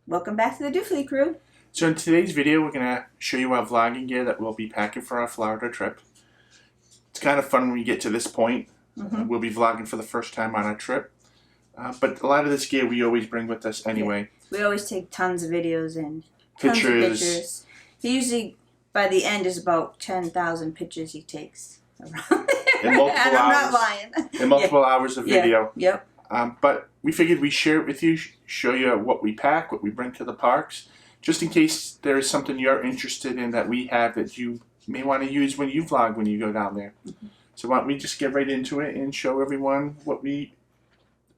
Welcome back to the Doofily Crew. So in today's video, we're going to show you our vlogging gear that we'll be packing for our Florida trip. It's kind of fun when we get to this point. We'll be vlogging for the first time on our trip. But a lot of this gear we always bring with us anyway. Yeah. We always take tons of videos and tons of pictures. He usually, by the end, is about 10,000 pictures he takes around there. In multiple and I'm hours. not lying. In multiple hours of video. Yep. But we figured we'd share it with you, show you what we pack, what we bring to the parks, just in case there is something you're interested in that we have that you may want to use when you vlog when you go down there. So why don't we just get right into it and show everyone what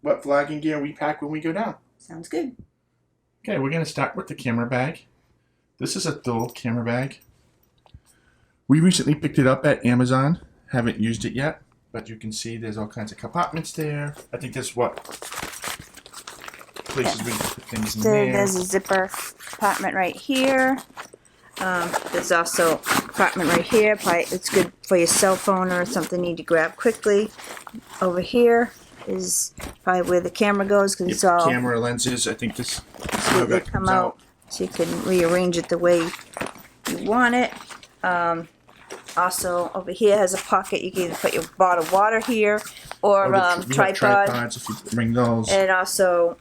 vlogging gear we pack when we go down. Sounds good. Okay, we're going to start with the camera bag. This is a dual camera bag. We recently picked it up at Amazon. Haven't used it yet, but you can see there's all kinds of compartments there. I think that's what places we can put things in there. There's a zipper compartment right here. There's also a compartment right here. Probably it's good for your cell phone or something you need to grab quickly. Over here is probably where the camera goes because it's all camera lenses. I think this is how they that come comes out. so you can rearrange it the way you want it. Also, over here has a pocket. You can either put your bottle of water here or We have tripod. tripods if you bring those. And also,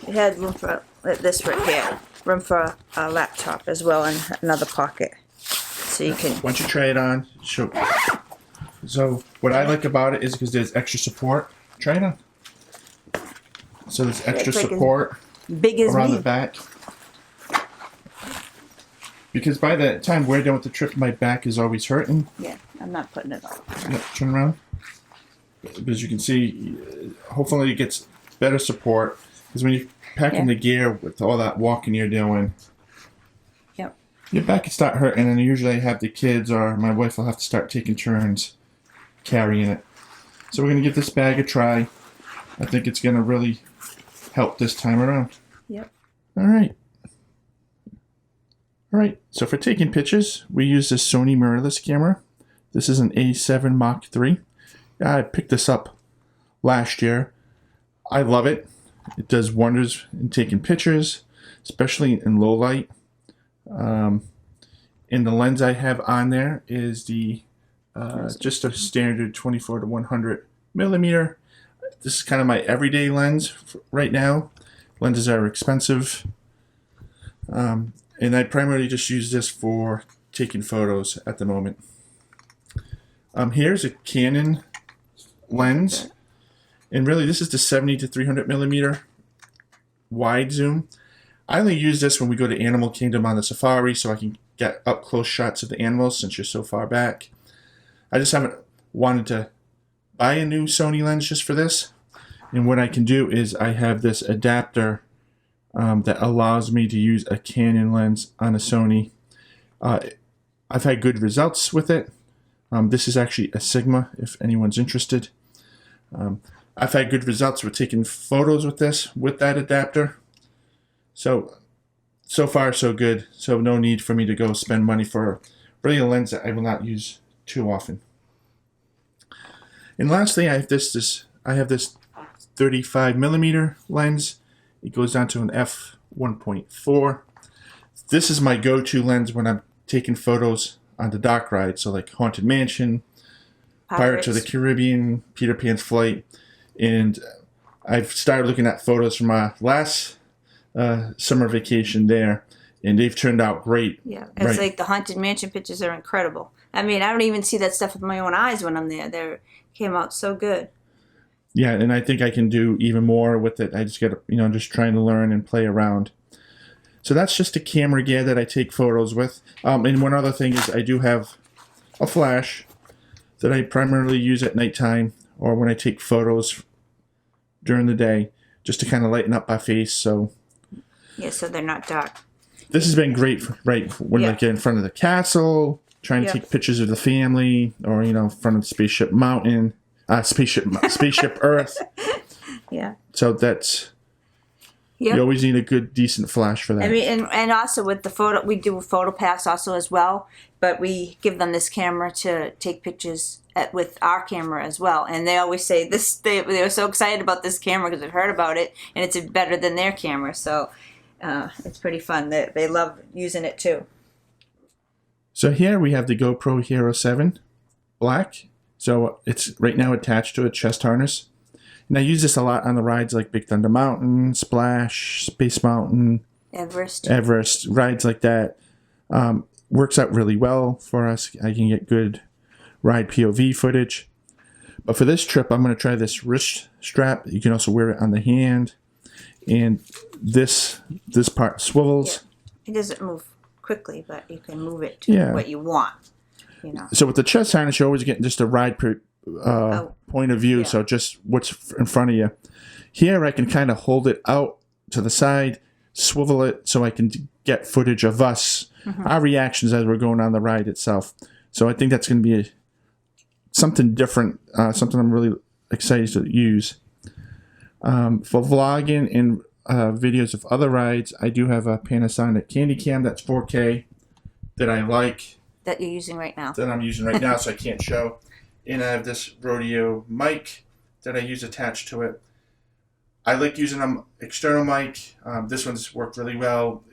it had room for this right here. Room for a laptop as well, and another pocket. So you can. Once you try it on, so what I like about it is because there's extra support. Try it on. So there's extra support Big as around me. the back. Because by the time we're done with the trip, my back is always hurting. Yeah, I'm not putting it on. Yeah, turn around. As you can see, hopefully it gets better support. Because when you're packing the gear with all that walking you're doing, your back can start hurting, and usually I have the kids or my wife will have to start taking turns carrying it. So we're going to give this bag a try. I think it's going to really help this time around. Yep. Alright. Alright, so for taking pictures, we use this Sony mirrorless camera. This is an A7 Mark III. I picked this up last year. I love it. It does wonders in taking pictures, especially in low light. And the lens I have on there is the just a standard 24 to 100 millimeter. This is kind of my everyday lens right now. Lenses are expensive. And I primarily just use this for taking photos at the moment. Here's a Canon lens. And really this is the 70 to 300 millimeter wide zoom. I only use this when we go to Animal Kingdom on the safari so I can get up close shots of the animals since you're so far back. I just haven't wanted to buy a new Sony lens just for this. And what I can do is I have this adapter that allows me to use a Canon lens on a Sony. I've had good results with it. This is actually a Sigma if anyone's interested. I've had good results with taking photos with this, with that adapter. So far so good. So no need for me to go spend money for really a lens that I will not use too often. And lastly, I have this 35 millimeter lens. It goes down to an f1.4. This is my go-to lens when I'm taking photos on the dock ride. So like Haunted Mansion, Pirates of the Caribbean, Peter Pan's Flight. And I've started looking at photos from my last summer vacation there. And they've turned out great. Yeah, it's like the Haunted Mansion pictures are incredible. I mean, I don't even see that stuff with my own eyes when I'm there. They came out so good. Yeah, and I think I can do even more with it. I just got to, just trying to learn and play around. So that's just a camera gear that I take photos with. And one other thing is I do have a flash that I primarily use at nighttime or when I take photos during the day, just to kind of lighten up my face. So yeah, so they're not dark. This has been great for, when I get in front of the castle, trying to take pictures of the family, or in front of Spaceship Mountain. Spaceship Earth. Yeah. So that's you always need a good, decent flash for that. I mean, and also with the photo, we do photo pass also as well. But we give them this camera to take pictures with our camera as well. And they always say this. They were so excited about this camera because they've heard about it, and it's better than their camera. So It's pretty fun. They love using it too. So here we have the GoPro Hero 7 Black. So it's right now attached to a chest harness. And I use this a lot on the rides like Big Thunder Mountain, Splash, Space Mountain, Everest, rides like that. Works out really well for us. I can get good ride POV footage. But for this trip, I'm going to try this wrist strap. You can also wear it on the hand. And this part swivels. Yeah. It doesn't move quickly, but you can move it to what you want. You know. So with the chest harness, you're always getting just a ride point of view. So just what's in front of you. Here I can kind of hold it out to the side, swivel it so I can get footage of us, our reactions as we're going on the ride itself. So I think that's going to be something different, something I'm really excited to use. For vlogging and videos of other rides, I do have a Panasonic Candy Cam that's 4K that I like. That you're using right now. That I'm using right now, so I can't show. And I have this rodeo mic that I use attached to it. I like using an external mic. This one's worked really well.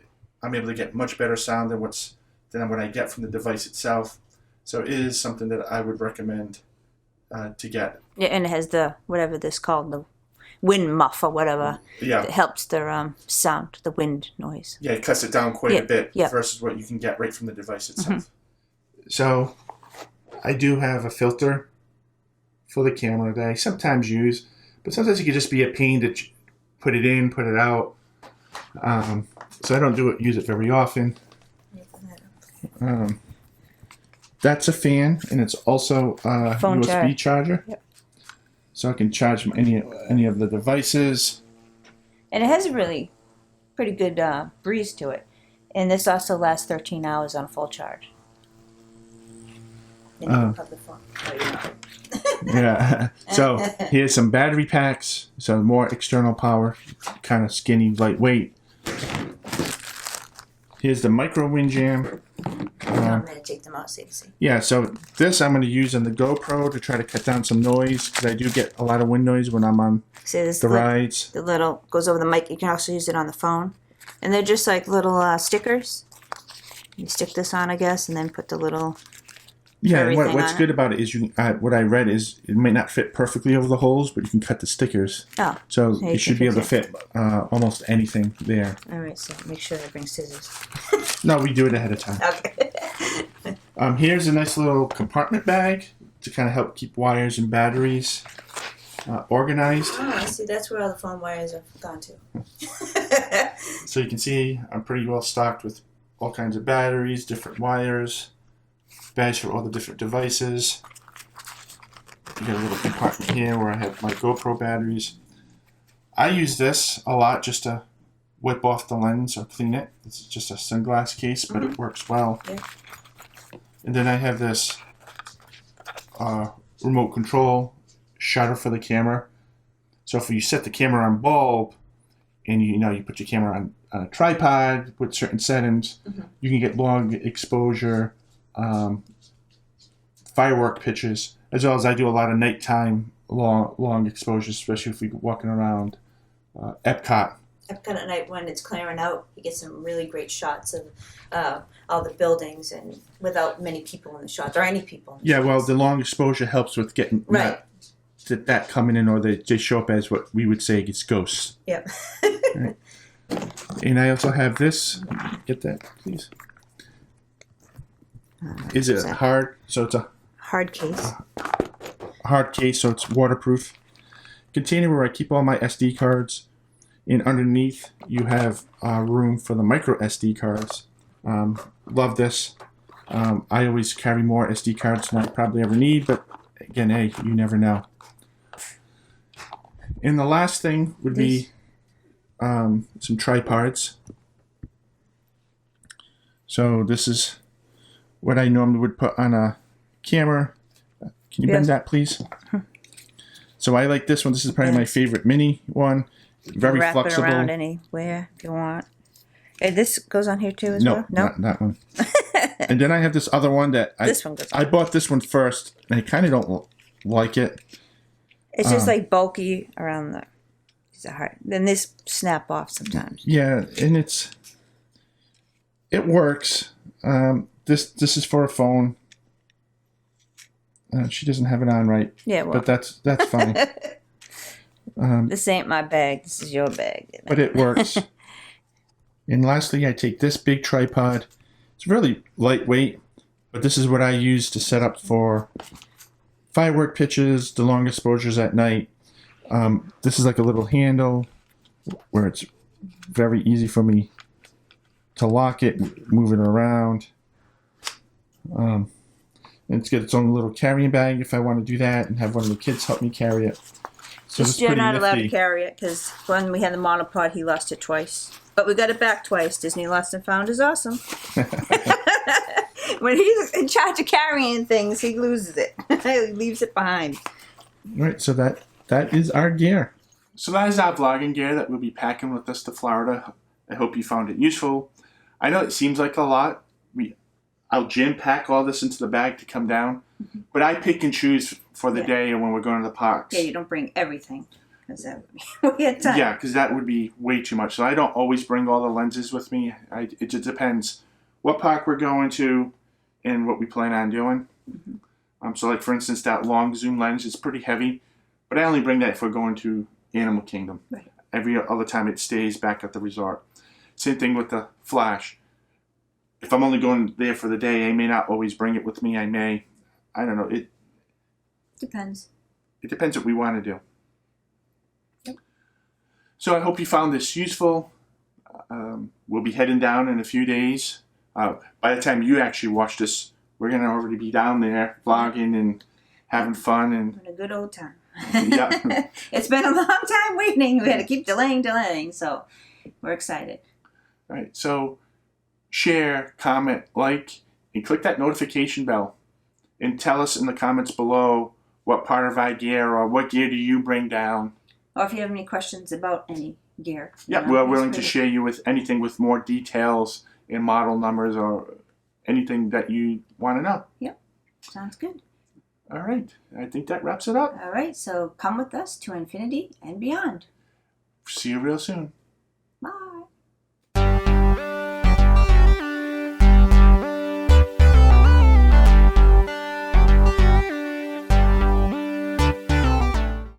I'm able to get much better sound than what I get from the device itself. So it is something that I would recommend to get. Yeah, and it has the, whatever this called, the wind muff or whatever. Yeah. That helps the sound, the wind noise. Yeah, it cuts it down quite a bit versus what you can get right from the device itself. So I do have a filter for the camera that I sometimes use, but sometimes it can just be a pain to put it in, put it out. So I don't use it very often. That's a fan, and it's also a phone USB charger. Yep. So I can charge any of the devices. And it has a really pretty good breeze to it. And this also lasts 13 hours on full charge. Yeah. So here's some battery packs. So more external power, kind of skinny, lightweight. Here's the micro wind jam. I'm going to take them out so you can see. Yeah, so this I'm going to use on the GoPro to try to cut down some noise, because I do get a lot of wind noise when I'm on the rides. The little goes over the mic. You can also use it on the phone. And they're just like little stickers. You stick this on, I guess, and then put the little... Yeah, and what's good about it is what I read is it might not fit perfectly over the holes, but you can cut the stickers. Oh. So you should be able to fit almost anything there. All right, so make sure I bring scissors. No, we do it ahead of time. Okay. Here's a nice little compartment bag to kind of help keep wires and batteries organized. Oh, I see. That's where all the phone wires have gone to. So you can see I'm pretty well stocked with all kinds of batteries, different wires. Bags for all the different devices. You got a little compartment here where I have my GoPro batteries. I use this a lot just to wipe off the lens or clean it. It's just a sunglass case, but it works well. Yeah. And then I have this remote control shutter for the camera. So if you set the camera on bulb and you put your camera on a tripod with certain settings, you can get long exposure. Firework pictures, as well as I do a lot of nighttime long exposures, especially if we're walking around Epcot. Epcot at night when it's clearing out, you get some really great shots of all the buildings and without many people in the shots or any people. In the shots. Well, the long exposure helps with getting that coming in, or they show up as what we would say it's ghosts. Yep. Right. And I also have this. Get that, please. Is it hard? So it's a hard case. Hard case, so it's waterproof. Container where I keep all my SD cards. And underneath, you have room for the micro SD cards. Love this. I always carry more SD cards than I probably ever need, but again, hey, you never know. And the last thing would be some tripods. So this is what I normally would put on a camera. Can you bend that, please? So I like this one. This is probably my favorite mini one. Very wrap flexible. Wrap it around anywhere if you want. And this goes on here too as well? No, not that one. And then I have this other one that I bought this one first, and I kind of don't like it. It's just like bulky around the... These are hard. Then this snap off sometimes. Yeah, and it works. This is for a phone. She doesn't have it on right. Yeah, well. But that's fine. This ain't my bag. This is your bag. But it works. And lastly, I take this big tripod. It's really lightweight, but this is what I use to set up for firework pitches, the long exposures at night. This is like a little handle where it's very easy for me to lock it, move it around. And it's got its own little carrying bag if I want to do that, and have one of the kids help me carry it. So it's You're pretty not allowed nifty. to carry it because when we had the monopod, he lost it twice. But we got it back twice. Disney Lost and Found is awesome. When he's in charge of carrying things, he loses it. He leaves it behind. Right, so that is our gear. So that is our vlogging gear that we'll be packing with us to Florida. I hope you found it useful. I know it seems like a lot. I'll jam pack all this into the bag to come down, but I pick and choose for the day and when we're going to the parks. Yeah, you don't bring everything because that would be weird time. Yeah, because that would be way too much. So I don't always bring all the lenses with me. It just depends what park we're going to and what we plan on doing. So like for instance, that long zoom lens is pretty heavy, but I only bring that if we're going to Animal Kingdom. Right. Every other time it stays back at the resort. Same thing with the flash. If I'm only going there for the day, I may not always bring it with me. I may. I don't know. It Depends. It depends what we want to do. Yep. So I hope you found this useful. We'll be heading down in a few days. By the time you actually watch this, we're going to already be down there vlogging and having fun. And Having a good old time. Yeah. It's been a long time waiting. We had to keep delaying. So we're excited. All right. So share, comment, like, and click that notification bell. And tell us in the comments below what part of our gear or what gear do you bring down. Or if you have any questions about any gear. Yeah, we're willing to share you with anything with more details and model numbers or anything that you want to know. Yep. Sounds good. All right. I think that wraps it up. All right. So come with us to infinity and beyond. See you real soon.